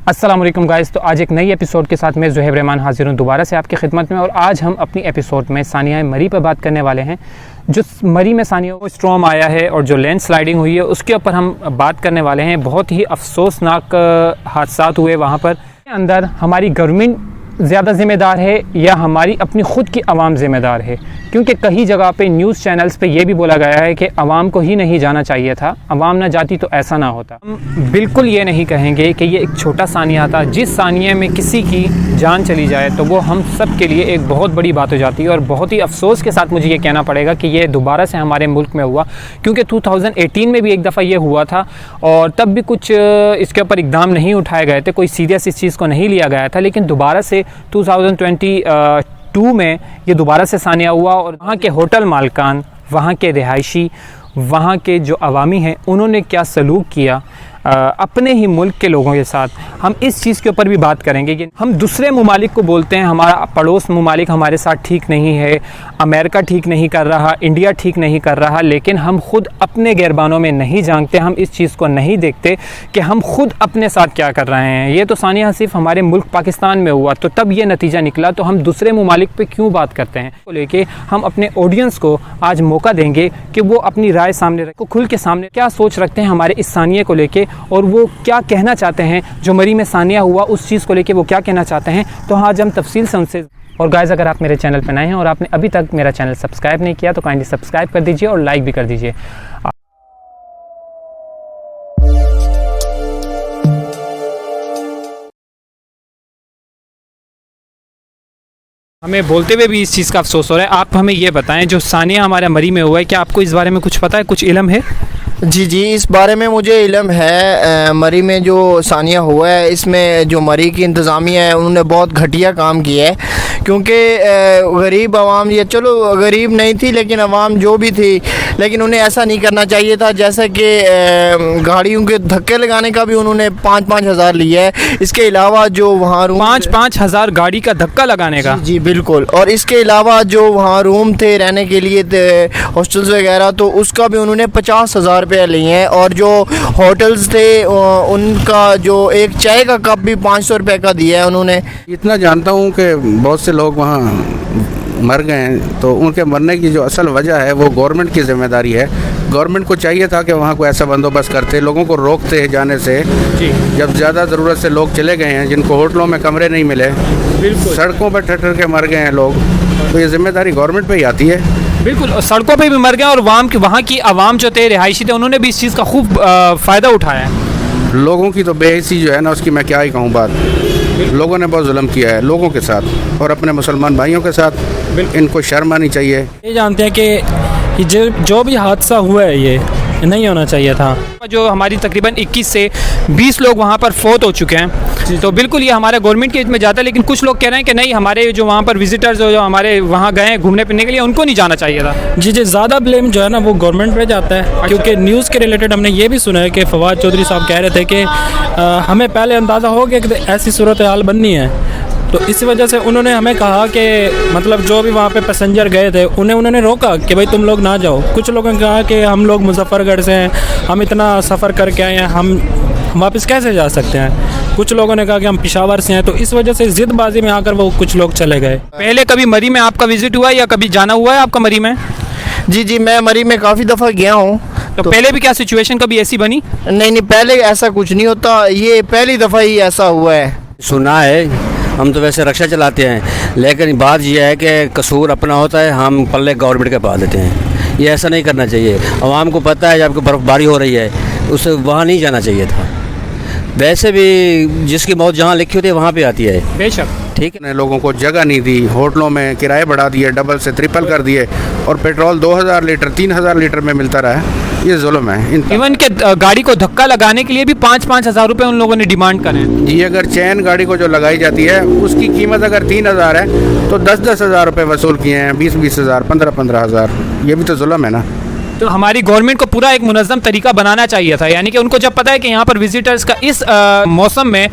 अस्सलाम वालेकुम गाइस। तो आज एक नई एपिसोड के साथ मैं ज़ुहैब रहमान हाजिर हूँ दोबारा से आपकी खिदमत में। और आज हम अपनी एपिसोड में सानिया मरी पर बात करने वाले हैं। जो मरी में सानिया को स्ट्रॉम आया है और जो लैंड स्लाइडिंग हुई है उसके ऊपर हम बात करने वाले हैं। बहुत ही अफसोसनाक हादसा हुए वहाँ पर। अंदर हमारी गवर्नमेंट ज़्यादा ज़िम्मेदार है या हमारी अपनी ख़ुद की आवाम ज़िम्मेदार है? क्योंकि कई जगह पे न्यूज़ चैनल्स पे ये भी बोला गया है कि आवाम को ही नहीं जाना चाहिए था, आवाम ना जाती तो ऐसा ना होता। हम बिल्कुल ये नहीं कहेंगे कि ये एक छोटा सानिया था। जिस सानिया में किसी की जान चली जाए तो वो हम सब के लिए एक बहुत बड़ी बात हो जाती है। और बहुत ही अफसोस के साथ मुझे ये कहना पड़ेगा कि ये दोबारा से हमारे मुल्क में हुआ, क्योंकि 2018 में भी एक दफ़ा ये हुआ था और तब भी कुछ इसके ऊपर इकदाम नहीं उठाए गए थे, कोई सीरियस इस चीज़ को नहीं लिया गया था। लेकिन दोबारा से 2022 में ये दोबारा से सानिया हुआ और वहाँ के होटल मालकान, वहाँ के रिहायशी, वहाँ के जो अवामी हैं, उन्होंने क्या सलूक किया अपने ही मुल्क के लोगों के साथ। हम इस चीज़ के ऊपर भी बात करेंगे कि हम दूसरे ममालिक को बोलते हैं हमारा पड़ोस ममालिक हमारे साथ ठीक नहीं है, अमेरिका ठीक नहीं कर रहा, इंडिया ठीक नहीं कर रहा, लेकिन हम खुद अपने गिरबानों में नहीं झांकते। हम इस चीज़ को नहीं देखते कि हम खुद अपने साथ क्या कर रहे हैं। ये तो सानिया सिर्फ हमारे मुल्क पाकिस्तान में हुआ तो तब ये नतीजा निकला, तो हम दूसरे ममालिक पे क्यों बात करते हैं? तो लेके हम अपने ऑडियंस को आज मौका देंगे कि वो अपनी राय सामने रखो, खुल के सामने क्या सोच रखते हैं हमारे इस सानिया को लेके और वो क्या कहना चाहते हैं। जो मरी में सानिया हुआ उस चीज़ को लेके वो क्या कहना चाहते हैं, तो आज हम तफसील से उनसे। और गाइस, अगर आप मेरे चैनल पर नए हैं और आपने अभी तक मेरा चैनल सब्सक्राइब नहीं किया तो काइंडली सब्सक्राइब कर दीजिए और लाइक भी कर दीजिए। हमें बोलते हुए भी इस चीज़ का अफसोस हो रहा है। आप हमें ये बताएं, जो सानिया हमारा मरी में हुआ है, क्या आपको इस बारे में कुछ पता है, कुछ इल्म है? जी, इस बारे में मुझे इल्म है। मरी में जो सानिया हुआ है, इसमें जो मरी की इंतज़ामिया है उन्होंने बहुत घटिया काम किया है। क्योंकि गरीब आवाम, ये चलो गरीब नहीं थी लेकिन आवाम जो भी थी, लेकिन उन्हें ऐसा नहीं करना चाहिए था। जैसे कि गाड़ियों के धक्के लगाने का भी उन्होंने 5-5 हज़ार लिया है। इसके अलावा जो वहाँ रूम 5-5 हज़ार गाड़ी का धक्का लगाने का? जी बिल्कुल। और इसके अलावा जो वहाँ रूम थे रहने के लिए हॉस्टल्स वगैरह, तो उसका भी उन्होंने 50 हज़ार रुपये लिए हैं। और जो होटल्स थे उनका जो एक चाय का कप भी 500 रुपये का दिया है उन्होंने। इतना जानता हूँ कि बहुत से लोग वहाँ मर गए हैं, तो उनके मरने की जो असल वजह है वो गवर्नमेंट की ज़िम्मेदारी है। गवर्नमेंट को चाहिए था कि वहाँ को ऐसा बंदोबस्त करते, लोगों को रोकते जाने से। जी। जब ज़्यादा ज़रूरत से लोग चले गए हैं, जिनको होटलों में कमरे नहीं मिले, बिल्कुल सड़कों पर ठहर के मर गए हैं लोग, तो ये जिम्मेदारी गवर्नमेंट पे ही आती है। बिल्कुल, सड़कों पे भी मर गए और वहाँ की आवाम जो थे, रिहायशी थे, उन्होंने भी इस चीज़ का खूब फ़ायदा उठाया है। लोगों की तो बेहिसी जो है ना, उसकी मैं क्या ही कहूँ बात। लोगों ने बहुत जुल्म किया है लोगों के साथ और अपने मुसलमान भाइयों के साथ। इनको शर्म आनी चाहिए। ये जानते हैं कि जो भी हादसा हुआ है ये नहीं होना चाहिए था। जो हमारी तकरीबन 21 से 20 लोग वहाँ पर फोत हो चुके हैं, तो बिल्कुल ये हमारे गवर्नमेंट के हित में जाता है। लेकिन कुछ लोग कह रहे हैं कि नहीं, हमारे जो वहाँ पर विजिटर्स जो हमारे वहाँ गए घूमने फिरने के लिए, उनको नहीं जाना चाहिए था। जी, ज़्यादा ब्लेम जो है ना वो गवर्नमेंट पे जाता है। अच्छा। क्योंकि न्यूज़ के रिलेटेड हमने ये भी सुना है कि फवाद चौधरी साहब कह रहे थे कि हमें पहले अंदाज़ा हो गया कि ऐसी सूरत हाल बननी है, तो इस वजह से उन्होंने हमें कहा कि मतलब जो भी वहाँ पे पैसेंजर गए थे उन्होंने रोका कि भाई तुम लोग ना जाओ। कुछ लोगों ने कहा कि हम लोग मुजफ्फरगढ़ से हैं, हम इतना सफ़र करके आए हैं, हम वापस कैसे जा सकते हैं। कुछ लोगों ने कहा कि हम पेशावर से हैं, तो इस वजह से ज़िदबाजी में आकर वो कुछ लोग चले गए। पहले कभी मरी में आपका विजिट हुआ है या कभी जाना हुआ है आपका मरी में? जी, मैं मरी में काफ़ी दफ़ा गया हूँ। तो पहले भी क्या सिचुएशन कभी ऐसी बनी? नहीं, पहले ऐसा कुछ नहीं होता, ये पहली दफ़ा ही ऐसा हुआ है। सुना है, हम तो वैसे रक्षा चलाते हैं, लेकिन बात यह है कि कसूर अपना होता है, हम पल्ले गवर्नमेंट के पा देते हैं। ये ऐसा नहीं करना चाहिए। आवाम को पता है जब बर्फ़बारी हो रही है उसे वहाँ नहीं जाना चाहिए था। वैसे भी जिसकी मौत जहाँ लिखी होती है वहाँ पे आती है। बेशक, ठीक है। लोगों को जगह नहीं दी, होटलों में किराए बढ़ा दिए, डबल से ट्रिपल कर दिए, और पेट्रोल 2000 लीटर 3000 लीटर में मिलता रहा है। ये जुल्म है। इवन के गाड़ी को धक्का लगाने के लिए भी 5-5 हज़ार रुपये उन लोगों ने डिमांड करे। जी, अगर चैन गाड़ी को जो लगाई जाती है उसकी कीमत अगर 3000 है तो 10-10 हज़ार रुपये वसूल किए हैं, 20-20 हज़ार, 15-15 हज़ार। ये भी तो जुल्म है ना। तो हमारी गवर्नमेंट को पूरा एक मुनज़्ज़म तरीका बनाना चाहिए था। यानी कि उनको जब पता है कि यहाँ पर विजिटर्स का इस मौसम में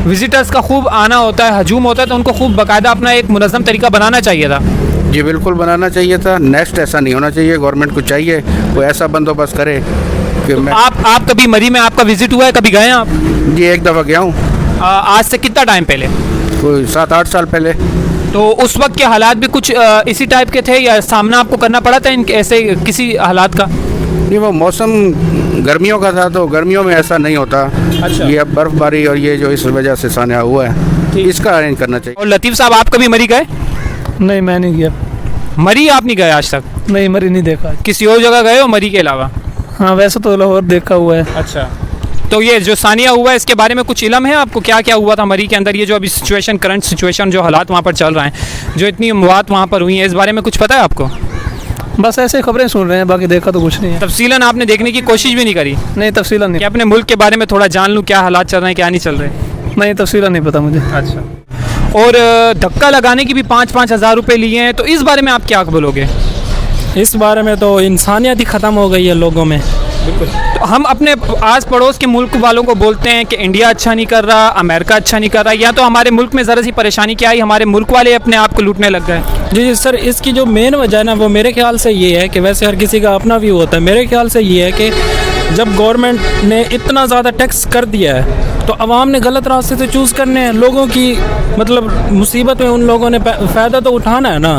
विजिटर्स का खूब आना होता है, हजूम होता है, तो उनको खूब बाकायदा अपना एक मुनज़्ज़म तरीका बनाना चाहिए था। जी बिल्कुल बनाना चाहिए था। नेक्स्ट ऐसा नहीं होना चाहिए। गवर्नमेंट को चाहिए वो ऐसा बंदोबस्त करे कि तो आप कभी मरी में आपका विजिट हुआ है, कभी गए हैं आप? जी एक दफ़ा गया हूँ। आज से कितना टाइम पहले? कोई 7-8 साल पहले। तो उस वक्त के हालात भी कुछ इसी टाइप के थे या सामना आपको करना पड़ा था इन ऐसे किसी हालात का? नहीं, वो मौसम गर्मियों का था तो गर्मियों में ऐसा नहीं होता। अच्छा। ये अब बर्फ़बारी और ये जो इस वजह से सान्या हुआ है, इसका अरेंज करना चाहिए। और लतीफ़ साहब, आप कभी मरी गए? नहीं, मैं नहीं गया। मरी आप नहीं गए आज तक? नहीं, मरी नहीं देखा। किसी और जगह गए हो मरी के अलावा? हाँ, वैसे तो लाहौर देखा हुआ है। अच्छा। तो ये जो सानिया हुआ है इसके बारे में कुछ इलम है आपको, क्या क्या हुआ था मरी के अंदर? ये जो अभी सिचुएशन, करंट सिचुएशन, जो हालात वहाँ पर चल रहे हैं, जो इतनी अमवात वहाँ पर हुई हैं, इस बारे में कुछ पता है आपको? बस ऐसे खबरें सुन रहे हैं, बाकी देखा तो कुछ नहीं है। तफसीलन आपने देखने की कोशिश भी नहीं करी नहीं, तफसीला कि नहीं। अपने मुल्क के बारे में थोड़ा जान लूँ, क्या हालात चल रहे हैं, क्या नहीं चल रहे? नहीं, तफसीला नहीं पता मुझे। अच्छा। और धक्का लगाने की भी 5-5 हज़ार रुपये लिए हैं, तो इस बारे में आप क्या बोलोगे? इस बारे में तो इंसानियत ही ख़त्म हो गई है लोगों में। तो हम अपने आस पड़ोस के मुल्क वालों को बोलते हैं कि इंडिया अच्छा नहीं कर रहा, अमेरिका अच्छा नहीं कर रहा, या तो हमारे मुल्क में ज़रा सी परेशानी क्या आई, हमारे मुल्क वाले अपने आप को लूटने लग गए? जी सर, इसकी जो मेन वजह है ना, वो मेरे ख्याल से ये है कि वैसे हर किसी का अपना व्यू होता है। मेरे ख्याल से ये है कि जब गवर्नमेंट ने इतना ज़्यादा टैक्स कर दिया है तो आवाम ने गलत रास्ते से चूज़ करने हैं। लोगों की मतलब मुसीबत में उन लोगों ने फ़ायदा तो उठाना है ना।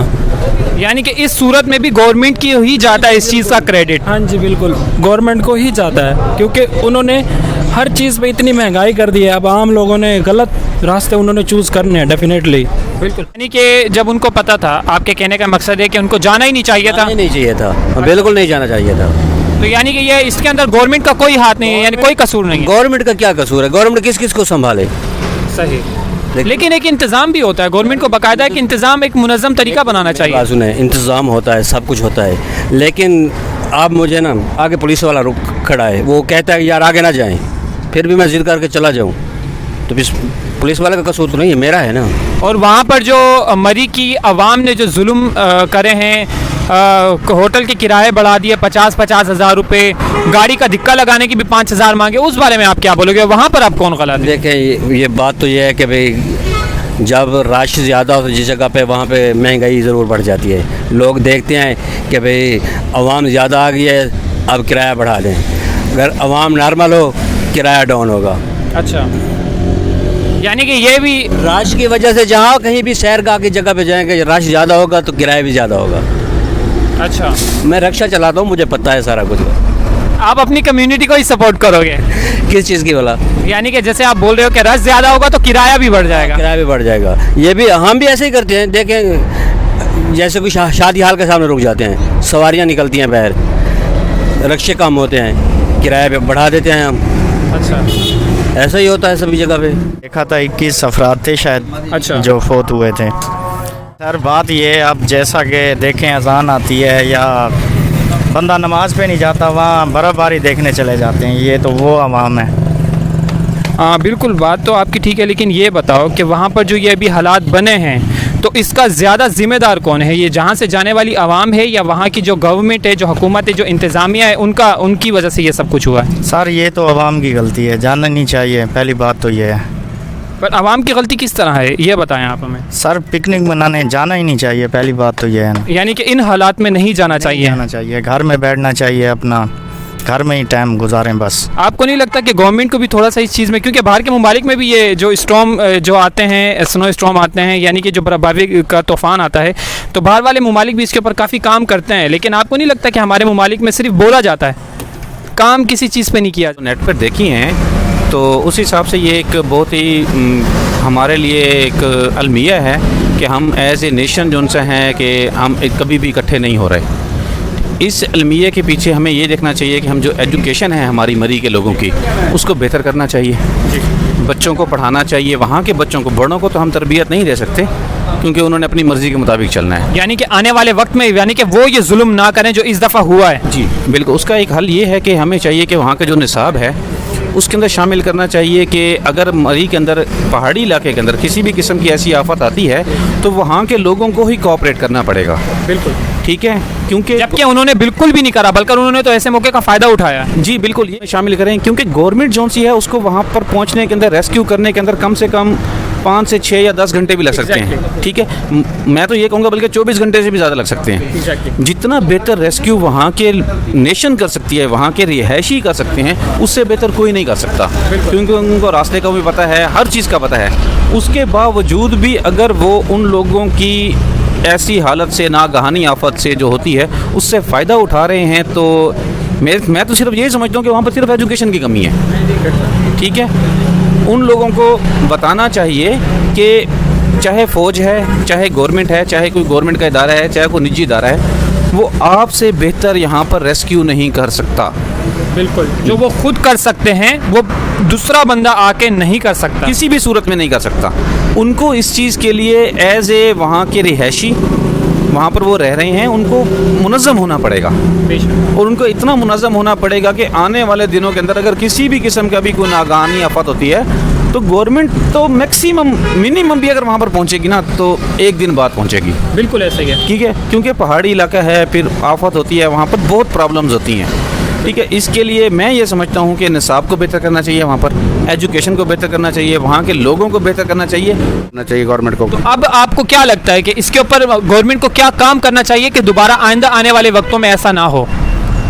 यानी कि इस सूरत में भी गवर्नमेंट की ही जाता है इस चीज़ का क्रेडिट? हाँ जी, बिल्कुल गवर्नमेंट को ही जाता है, क्योंकि उन्होंने हर चीज़ पे इतनी महंगाई कर दी है। अब आम लोगों ने गलत रास्ते उन्होंने चूज़ करने हैं डेफिनेटली। बिल्कुल। यानी कि जब उनको पता था, आपके कहने का मकसद है कि उनको जाना ही नहीं चाहिए था? नहीं चाहिए था, बिल्कुल नहीं जाना चाहिए था। तो यानी कि ये इसके अंदर गवर्नमेंट का कोई हाथ नहीं है, यानी कोई कसूर नहीं है? गवर्नमेंट का क्या कसूर है? गवर्नमेंट किस किस को संभाले? सही। लेकिन एक इंतज़ाम भी होता है, गवर्नमेंट को बाकायदा एक इंतज़ाम, एक मुनज़्ज़म तरीका बनाना चाहिए। सुने, इंतज़ाम होता है, सब कुछ होता है, लेकिन आप मुझे ना आगे पुलिस वाला रुक खड़ा है, वो कहता है यार आगे ना जाएं, फिर भी मैं जिद करके चला जाऊं, तो फिर पुलिस वाले का कसूर तो नहीं है, मेरा है ना। और वहाँ पर जो मरी की आवाम ने जो जुल्म करे हैं, होटल के किराए बढ़ा दिए 50-50 हज़ार रुपये, गाड़ी का धक्का लगाने की भी 5 हज़ार मांगे, उस बारे में आप क्या बोलोगे? वहाँ पर आप कौन गलत है? देखें, ये बात तो ये है कि भाई जब रश ज़्यादा हो तो जिस जगह पे वहाँ पे महंगाई ज़रूर बढ़ जाती है। लोग देखते हैं कि भाई आवाम ज़्यादा आ गई है, अब किराया बढ़ा दें। अगर आवाम नॉर्मल हो, किराया डाउन होगा। अच्छा, यानी कि ये भी रश की वजह से जहाँ कहीं भी सैरगाह की जगह पे जाएंगे, रश ज़्यादा होगा तो किराया भी ज़्यादा होगा। अच्छा, मैं रिक्शा चलाता हूँ, मुझे पता है सारा कुछ। आप अपनी कम्युनिटी को ही सपोर्ट करोगे? किस चीज़ की बोला? यानी कि जैसे आप बोल रहे हो कि रश ज़्यादा होगा तो किराया भी बढ़ जाएगा? किराया भी बढ़ जाएगा। ये भी हम भी ऐसे ही करते हैं। देखें, जैसे कोई शादी हाल के सामने रुक जाते हैं, सवारियाँ निकलती हैं बाहर, रिक्शे कम होते हैं, किराया भी बढ़ा देते हैं हम। अच्छा, ऐसा ही होता है सभी जगह पे। देखा था 21 अफराद थे शायद, अच्छा, जो फोत हुए थे। सर बात ये है, अब जैसा कि देखें अजान आती है या बंदा नमाज पे नहीं जाता, वहाँ बर्फ़बारी देखने चले जाते हैं, ये तो वो अवाम है। हाँ बिल्कुल, बात तो आपकी ठीक है, लेकिन ये बताओ कि वहाँ पर जो ये अभी हालात बने हैं, तो इसका ज़्यादा ज़िम्मेदार कौन है? ये जहाँ से जाने वाली आवाम है, या वहाँ की जो गवर्नमेंट है, जो हुकूमत है, जो इंतज़ामिया है, उनकी वजह से ये सब कुछ हुआ है? सर ये तो अवाम की गलती है, जाना नहीं चाहिए, पहली बात तो ये है। पर आवाम की गलती किस तरह है, ये बताएं आप हमें। सर पिकनिक मनाने जाना ही नहीं चाहिए, पहली बात तो ये है ना। यानी कि इन हालात में नहीं जाना चाहिए? जाना चाहिए, घर में बैठना चाहिए, अपना घर में ही टाइम गुजारें बस। आपको नहीं लगता कि गवर्नमेंट को भी थोड़ा सा इस चीज़ में, क्योंकि बाहर के ममालिक में भी ये जो स्टॉर्म जो आते हैं, स्नो स्टॉर्म आते हैं, यानी कि जो बर्फबारी का तूफ़ान आता है, तो बाहर वाले ममालिक भी इसके ऊपर काफ़ी काम करते हैं, लेकिन आपको नहीं लगता कि हमारे ममालिक में सिर्फ बोला जाता है, काम किसी चीज़ पे नहीं किया? नेट पर देखी हैं तो उस हिसाब से ये एक बहुत ही हमारे लिए एक अलमिया है कि हम एज ए नेशन जो उनसे हैं कि हम कभी भी इकट्ठे नहीं हो रहे। इस अलमिया के पीछे हमें ये देखना चाहिए कि हम जो एजुकेशन है हमारी मरी के लोगों की, उसको बेहतर करना चाहिए, बच्चों को पढ़ाना चाहिए। वहाँ के बच्चों को, बड़ों को तो हम तरबियत नहीं दे सकते क्योंकि उन्होंने अपनी मर्ज़ी के मुताबिक चलना है। यानी कि आने वाले वक्त में, यानी कि वो ये जुल्म ना करें जो इस दफ़ा हुआ है। जी बिल्कुल, उसका एक हल ये है कि हमें चाहिए कि वहाँ का जो निसाब है उसके अंदर शामिल करना चाहिए कि अगर मरी के अंदर, पहाड़ी इलाके के अंदर किसी भी किस्म की ऐसी आफत आती है तो वहाँ के लोगों को ही कोऑपरेट करना पड़ेगा। बिल्कुल ठीक है, क्योंकि जबकि उन्होंने बिल्कुल भी नहीं करा, बल्कि उन्होंने तो ऐसे मौके का फ़ायदा उठाया। जी बिल्कुल, ये शामिल करें क्योंकि गवर्नमेंट जो सी है उसको वहाँ पर पहुँचने के अंदर, रेस्क्यू करने के अंदर कम से कम 5 से 6 या 10 घंटे भी लग सकते हैं, ठीक है। मैं तो ये कहूँगा बल्कि 24 घंटे से भी ज़्यादा लग सकते हैं। जितना बेहतर रेस्क्यू वहाँ के नेशन कर सकती है, वहाँ के रिहायशी कर सकते हैं, उससे बेहतर कोई नहीं कर सकता, क्योंकि उनको रास्ते का भी पता है, हर चीज़ का पता है। उसके बावजूद भी अगर वो उन लोगों की ऐसी हालत से, नागहानी आफत से जो होती है, उससे फ़ायदा उठा रहे हैं, तो मैं तो सिर्फ यही समझता हूँ कि वहाँ पर सिर्फ एजुकेशन की कमी है, ठीक है। उन लोगों को बताना चाहिए कि चाहे फ़ौज है, चाहे गवर्नमेंट है, चाहे कोई गवर्नमेंट का इदारा है, चाहे कोई निजी इदारा है, वो आपसे बेहतर यहाँ पर रेस्क्यू नहीं कर सकता। बिल्कुल, जो वो खुद कर सकते हैं वो दूसरा बंदा आके नहीं कर सकता, किसी भी सूरत में नहीं कर सकता। उनको इस चीज़ के लिए एज ए वहाँ के रिहायशी, वहाँ पर वो रह रहे हैं, उनको मुनज़्ज़म होना पड़ेगा, और उनको इतना मुनज़्ज़म होना पड़ेगा कि आने वाले दिनों के अंदर अगर किसी भी किस्म का भी कोई नागहानी आफत होती है, तो गवर्नमेंट तो मैक्सिमम मिनिमम भी अगर वहाँ पर पहुँचेगी ना, तो एक दिन बाद पहुँचेगी। बिल्कुल ऐसे ही है, ठीक है, क्योंकि पहाड़ी इलाका है, फिर आफत होती है, वहाँ पर बहुत प्रॉब्लम्स होती हैं, ठीक है। इसके लिए मैं ये समझता हूँ कि निसाब को बेहतर करना चाहिए, वहाँ पर एजुकेशन को बेहतर करना चाहिए, वहाँ के लोगों को बेहतर करना चाहिए गवर्नमेंट को। अब आपको क्या लगता है कि इसके ऊपर गवर्नमेंट को क्या काम करना चाहिए कि दोबारा आइंदा आने वाले वक्तों में ऐसा ना हो?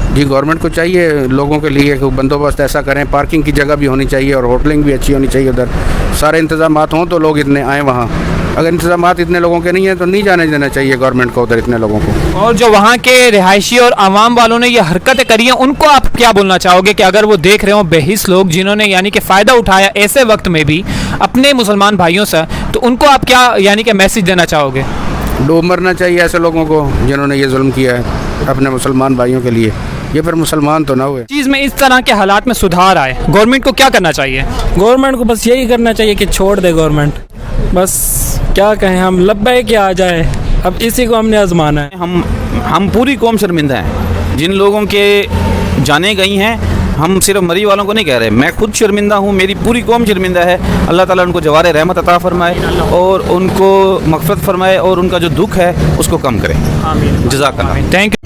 जी, गवर्नमेंट को चाहिए लोगों के लिए कि बंदोबस्त ऐसा करें, पार्किंग की जगह भी होनी चाहिए और होटलिंग भी अच्छी होनी चाहिए, उधर सारे इंतजाम हों तो लोग इतने आएँ वहाँ। अगर इंतजाम इतने लोगों के नहीं हैं तो नहीं जाने देना चाहिए गवर्नमेंट को उधर इतने लोगों को। और जो वहाँ के रिहायशी और आवाम वालों ने ये हरकतें करी हैं, उनको आप क्या बोलना चाहोगे कि अगर वो देख रहे हो बेहिस लोग जिन्होंने यानी कि फ़ायदा उठाया ऐसे वक्त में भी अपने मुसलमान भाइयों से, तो उनको आप क्या यानी कि मैसेज देना चाहोगे? डूब मरना चाहिए ऐसे लोगों को जिन्होंने ये जुल्म किया है अपने मुसलमान भाइयों के लिए, ये फिर मुसलमान तो ना हुए। चीज़ में इस तरह के हालात में सुधार आए, गवर्नमेंट को क्या करना चाहिए? गवर्नमेंट को बस यही करना चाहिए कि छोड़ दे गवर्नमेंट, बस क्या कहें, हम लब्बैक क्या आ जाए, अब इसी को हमने आजमाना है। हम पूरी कौम शर्मिंदा हैं, जिन लोगों के जाने गई हैं, हम सिर्फ मरी वालों को नहीं कह रहे, मैं खुद शर्मिंदा हूँ, मेरी पूरी कौम शर्मिंदा है। अल्लाह ताला उनको जवार रहमत अता फरमाए और उनको मग़फ़िरत फरमाए और उनका जो दुख है उसको कम करे। आमीन। जज़ाकल्लाह। Thank you.